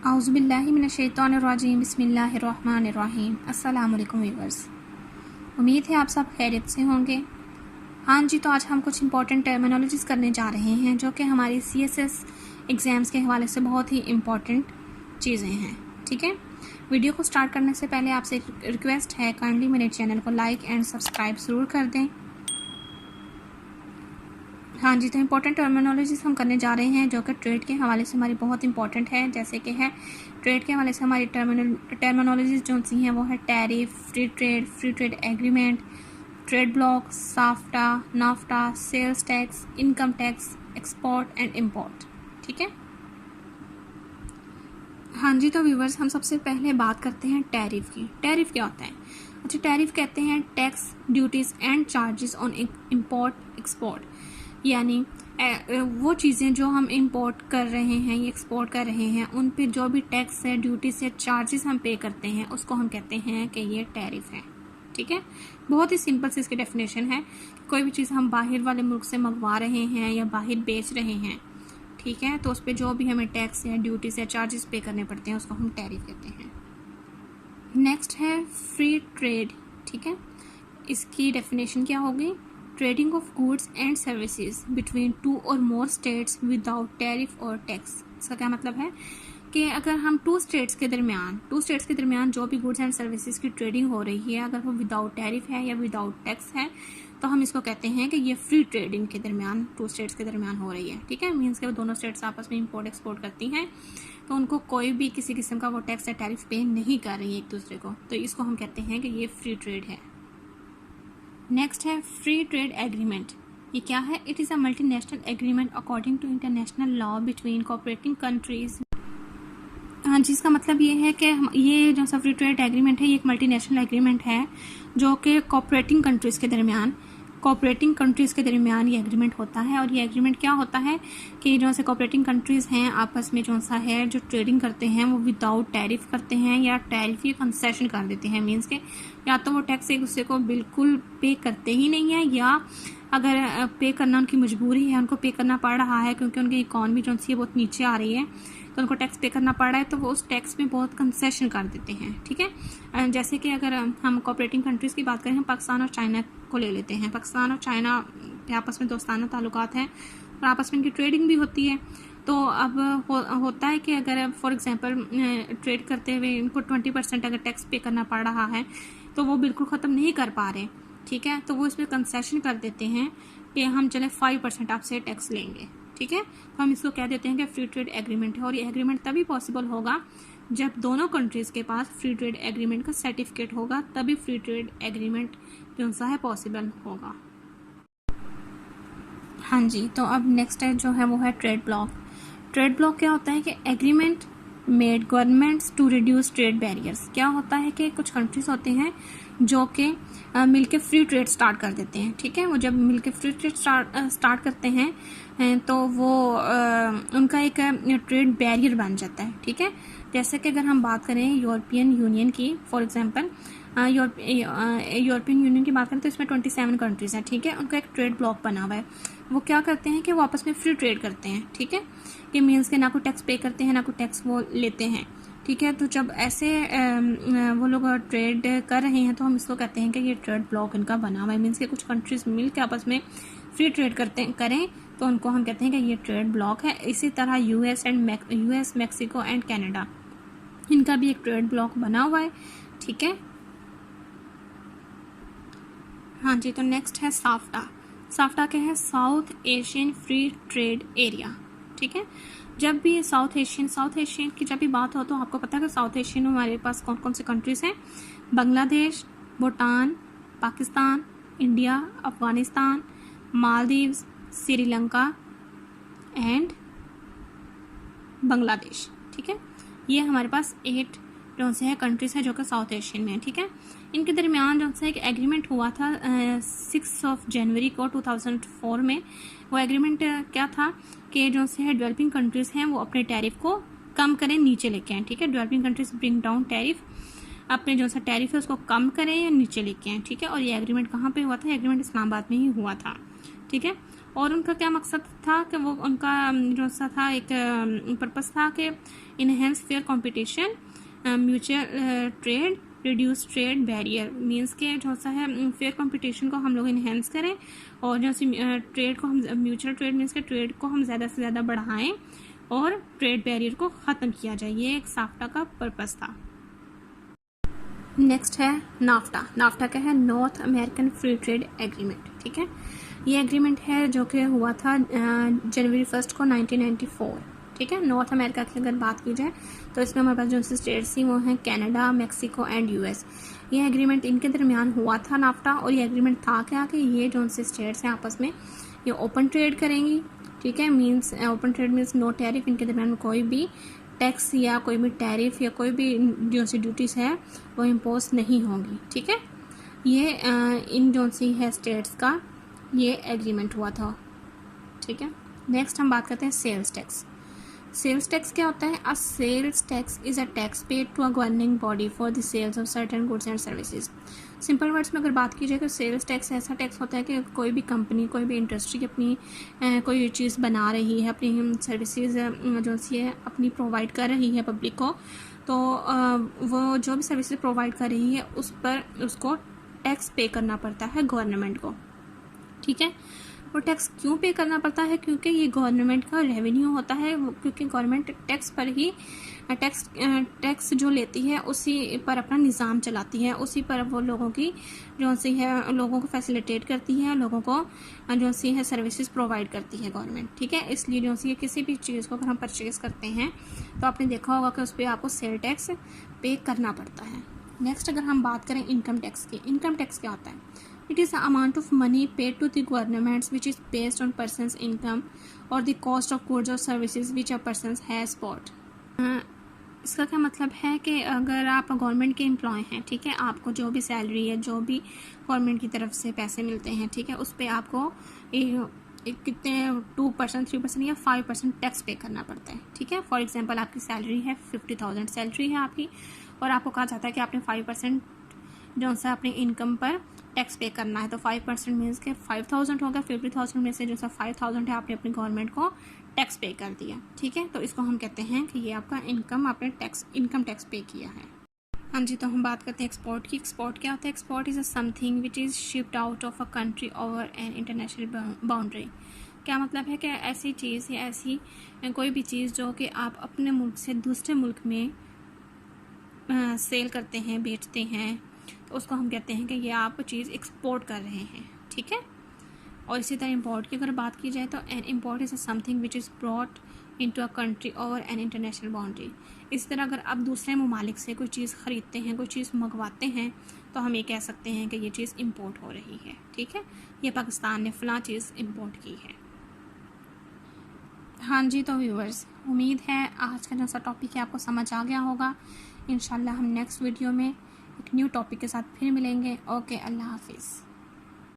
औज़ुबिल्लाहिमिनश्शैतानिर्रजीम बिस्मिल्लाहिर्रहमानिर्रहीम। अस्सलाम वालेकुम व्यूअर्स, उम्मीद है आप सब खैरियत से होंगे। हाँ जी, तो आज हम कुछ इंपॉर्टेंट टर्मिनोलॉजीज़ करने जा रहे हैं जो कि हमारी CSS एग्ज़ाम्स के हवाले से बहुत ही इम्पॉर्टेंट चीज़ें हैं। ठीक है, वीडियो को स्टार्ट करने से पहले आपसे एक रिक्वेस्ट है, काइंडली मेरे चैनल को लाइक एंड सब्सक्राइब ज़रूर कर दें। हाँ जी, तो इम्पोर्टेंट टर्मिनोलॉजीज़ हम करने जा रहे हैं जो कि ट्रेड के हवाले से हमारी बहुत इंपॉर्टेंट है। जैसे कि है ट्रेड के हवाले से हमारी टर्मिनोलॉजीज़ जो सी हैं वो है tariff, free trade agreement, trade bloc, SAFTA, NAFTA, sales tax, income tax, export and import. ठीक है, हाँ जी, तो व्यूवर्स हम सबसे पहले बात करते हैं टैरिफ की। टैरिफ क्या होता है? अच्छा, टैरिफ कहते हैं tax, duties and charges on import export, यानी वो चीज़ें जो हम इंपोर्ट कर रहे हैं या एक्सपोर्ट कर रहे हैं उन पे जो भी टैक्स है, ड्यूटीज या चार्जेस हम पे करते हैं उसको हम कहते हैं कि ये टैरिफ है। ठीक है, बहुत ही सिंपल से इसकी डेफिनेशन है। कोई भी चीज़ हम बाहर वाले मुल्क से मंगवा रहे हैं या बाहर बेच रहे हैं, ठीक है, तो उस पर जो भी हमें टैक्स या ड्यूटीज या चार्जेस पे करने पड़ते हैं उसको हम टैरिफ कहते हैं। नेक्स्ट है फ्री ट्रेड। ठीक है, इसकी डेफिनेशन क्या होगी? Trading of goods and services between two और मोर स्टेट्स विदाउट टैरिफ और टैक्स। इसका क्या मतलब है कि अगर हम टू स्टेट्स के दरमियान जो भी गुड्स एंड सर्विसेज की ट्रेडिंग हो रही है, अगर वो विदाउट टैरिफ है या विदाउट टैक्स है, तो हम इसको कहते हैं कि ये फ्री ट्रेडिंग के दरमियान, टू स्टेट्स के दरमियान हो रही है। ठीक है, मीन्स के वो दोनों स्टेट्स आपस में इंपोर्ट एक्सपोर्ट करती हैं, तो उनको कोई भी किसी किस्म का वो टैक्स या टैरिफ पे नहीं कर रही है एक दूसरे को, तो इसको हम कहते हैं कि ये फ्री ट्रेड है। नेक्स्ट है फ्री ट्रेड एग्रीमेंट। ये क्या है? It is a multinational agreement according to international law between cooperating countries. हाँ जी, इसका मतलब ये है कि ये जो सा फ्री ट्रेड एग्रीमेंट है ये एक मल्टीनेशनल एग्रीमेंट है जो कि कोऑपरेटिंग कंट्रीज़ के दरमियान ये एग्रीमेंट होता है। और ये एग्रीमेंट क्या होता है कि जो से कोऑपरेटिंग कंट्रीज़ हैं आपस में जो सा है जो ट्रेडिंग करते हैं वो विदाउट टैरिफ करते हैं या टैरिफ या कंसेशन कर देते हैं। मीन्स के या तो वो टैक्स एक दूसरे को बिल्कुल पे करते ही नहीं है, या अगर पे करना उनकी मजबूरी है, उनको पे करना पड़ रहा है क्योंकि उनकी इकॉनमी जो सी है बहुत नीचे आ रही है, तो उनको टैक्स पे करना पड़ रहा है, तो वो उस टैक्स में बहुत कंसेशन कर देते हैं। ठीक है, जैसे कि अगर हम कोऑपरेटिंग कंट्रीज़ की बात करें, हम पाकिस्तान और चाइना को ले लेते हैं। पाकिस्तान और चाइना के आपस में दोस्ताना ताल्लुकात हैं और आपस में इनकी ट्रेडिंग भी होती है। तो अब होता है कि अगर फॉर एग्जांपल ट्रेड करते हुए इनको 20% अगर टैक्स पे करना पड़ रहा है तो वो बिल्कुल ख़त्म नहीं कर पा रहे। ठीक है, तो वो इसमें कंसेशन कर देते हैं कि हम चले 5% आपसे टैक्स लेंगे। ठीक है, तो हम इसको कह देते हैं कि फ्री ट्रेड एग्रीमेंट है। और ये एग्रीमेंट तभी पॉसिबल होगा जब दोनों कंट्रीज़ के पास फ्री ट्रेड एग्रीमेंट का सर्टिफिकेट होगा, तभी फ्री ट्रेड एग्रीमेंट जो सा है पॉसिबल होगा। हाँ जी, तो अब नेक्स्ट है जो है वो है ट्रेड ब्लॉक। ट्रेड ब्लॉक क्या होता है कि agreement made governments to reduce trade barriers. क्या होता है कि कुछ कंट्रीज होते हैं जो कि मिलके फ्री ट्रेड स्टार्ट कर देते हैं। ठीक है, वो जब मिलके फ्री ट्रेड स्टार्ट करते हैं तो वो उनका एक ट्रेड बैरियर बन जाता है। ठीक है, जैसे कि अगर हम बात करें यूरोपियन यूनियन की, फॉर एग्जांपल यूरोपियन यूनियन की बात करें तो इसमें 27 कंट्रीज़ हैं। ठीक है, उनका एक ट्रेड ब्लॉक बना हुआ है। वो क्या करते हैं कि वो आपस में फ्री ट्रेड करते हैं। ठीक है, ये मीन्स के ना कोई टैक्स पे करते हैं ना कोई टैक्स वो लेते हैं। ठीक है, तो जब ऐसे वो लोग ट्रेड कर रहे हैं तो हम इसको कहते हैं कि ये ट्रेड ब्लॉक इनका बना हुआ है। मीन्स के कुछ कंट्रीज मिल के आपस में फ्री ट्रेड करें तो उनको हम कहते हैं कि ये ट्रेड ब्लॉक है। इसी तरह यूएस, मैक्सिको एंड कनाडा, इनका भी एक ट्रेड ब्लॉक बना हुआ है। ठीक है, हाँ जी, तो नेक्स्ट है साफ्टा। साफ्टा क्या है? South Asian free trade area. ठीक है, जब भी साउथ एशियन की जब भी बात हो तो आपको पता है कि साउथ एशियन में हमारे पास कौन कौन से कंट्रीज़ हैं? Bangladesh, Bhutan, Pakistan, India, Afghanistan, Maldives, Sri Lanka and Bangladesh. ठीक है, ये हमारे पास 8 जो से है कंट्रीज़ है जो कि साउथ एशियन में है। ठीक है, इनके दरमियान जो सा एक एग्रीमेंट हुआ था 6 जनवरी को 2004 में। वो एग्रीमेंट क्या था कि जो से है डेवलपिंग कंट्रीज़ हैं वो अपने टैरिफ को कम करें, नीचे लेके आएँ। ठीक है, developing countries bring down tariff, अपने जो सा टैरिफ है उसको कम करें या नीचे लेके आएँ। ठीक है, और ये एग्रीमेंट कहाँ पे हुआ था? एग्रीमेंट इस्लामाबाद में ही हुआ था। ठीक है, और उनका क्या मकसद था कि वो उनका जो सा था एक पर्पस था कि enhance fair competition, mutual trade, reduce trade barrier, means के जो सा है फेयर कंपटीशन को हम लोग इनहेंस करें और जो सी ट्रेड को हम म्यूचुअल ट्रेड मीन्स के ट्रेड को हम ज़्यादा से ज़्यादा बढ़ाएं और ट्रेड बैरियर को ख़त्म किया जाए। ये एक साफ्टा का पर्पस था। नेक्स्ट है नाफ्टा। नाफ्टा क्या है? North American free trade agreement. ठीक है, ये एग्रीमेंट है जो कि हुआ था जनवरी 1 को 1994। ठीक है, नॉर्थ अमेरिका की अगर बात की जाए तो इसमें हमारे पास जो सी स्टेट्स थी वो हैं कनाडा, मैक्सिको एंड यूएस। ये एग्रीमेंट इनके दरमियान हुआ था नाफ्टा, और ये एग्रीमेंट था क्या कि ये जो सी स्टेट्स हैं आपस में ये ओपन ट्रेड करेंगी। ठीक है, means open trade means no tariff, इनके दरमियान कोई भी टैक्स या कोई भी टैरिफ या कोई भी जो सी ड्यूटीज़ है वो इम्पोज नहीं होंगी। ठीक है, ये इन जो सी है स्टेट्स का ये एग्रीमेंट हुआ था। ठीक है, नेक्स्ट हम बात करते हैं सेल्स टैक्स। सेल्स टैक्स क्या होता है? A sales tax is a tax paid to a governing body for the sales of certain goods and services. Simple words में अगर बात की जाए तो सेल्स टैक्स ऐसा टैक्स होता है कि कोई भी कंपनी, कोई भी इंडस्ट्री अपनी कोई चीज़ बना रही है, अपनी सर्विसेज जो सी है अपनी प्रोवाइड कर रही है पब्लिक को, तो वो जो भी सर्विसेज प्रोवाइड कर रही है उस पर उसको टैक्स पे करना पड़ता है गवर्नमेंट को। ठीक है, वो टैक्स क्यों पे करना पड़ता है? क्योंकि ये गवर्नमेंट का रेवेन्यू होता है, क्योंकि गवर्नमेंट टैक्स पर ही टैक्स जो लेती है उसी पर अपना निज़ाम चलाती है, उसी पर वो लोगों की जो सी है लोगों को फैसिलिटेट करती है, लोगों को जो सी है सर्विसेज प्रोवाइड करती है गवर्नमेंट। ठीक है, इसलिए जो सी किसी भी चीज़ को अगर हम परचेज़ करते हैं तो आपने देखा होगा कि उस पर आपको सेल टैक्स पे करना पड़ता है। नेक्स्ट अगर हम बात करें इनकम टैक्स की, इनकम टैक्स क्या होता है? It is the amount of money paid to the governments which is based on person's income or the cost of goods or services which a person has bought. इसका क्या मतलब है कि अगर आप गवर्नमेंट के एम्प्लॉय हैं, ठीक है, आपको जो भी सैलरी है, जो भी गवर्नमेंट की तरफ से पैसे मिलते हैं, ठीक है, उस पर आपको कितने 2%, 3% या 5% टैक्स पे करना पड़ता है। ठीक है, फॉर एग्जांपल आपकी सैलरी है 50,000 सैलरी है आपकी, और आपको कहा जाता है कि आपने 5% जो सा अपनी इनकम पर टैक्स पे करना है, तो 5% मीन्स के 5,000 होगा। 50,000 में से जो सा 5,000 है आपने अपनी गवर्नमेंट को टैक्स पे कर दिया। ठीक है, तो इसको हम कहते हैं कि ये आपका इनकम, आपने इनकम टैक्स पे किया है। हाँ जी, तो हम बात करते हैं एक्सपोर्ट की। एक्सपोर्ट क्या होता है? Export is a something which is shipped out of a country over an international boundary. क्या मतलब है कि ऐसी चीज़ या ऐसी कोई भी चीज़ जो कि आप अपने मुल्क से दूसरे मुल्क में सेल करते हैं, बेचते हैं, तो उसको हम कहते हैं कि ये आप चीज़ एक्सपोर्ट कर रहे हैं। ठीक है, और इसी तरह इम्पोर्ट की अगर बात की जाए तो N import is something which is brought into a country over an international boundary. इस तरह अगर आप दूसरे ममालिक से कोई चीज़ ख़रीदते हैं, कोई चीज़ मंगवाते हैं, तो हम ये कह सकते हैं कि ये चीज़ इम्पोर्ट हो रही है। ठीक है, ये पाकिस्तान ने फ़लाँ चीज़ इम्पोर्ट की है। हाँ जी, तो व्यूवर्स, उम्मीद है आज का जो सा टॉपिक है आपको समझ आ गया होगा। इंशाल्लाह हम नेक्स्ट वीडियो में एक न्यू टॉपिक के साथ फिर मिलेंगे। ओके, अल्लाह हाफिज़।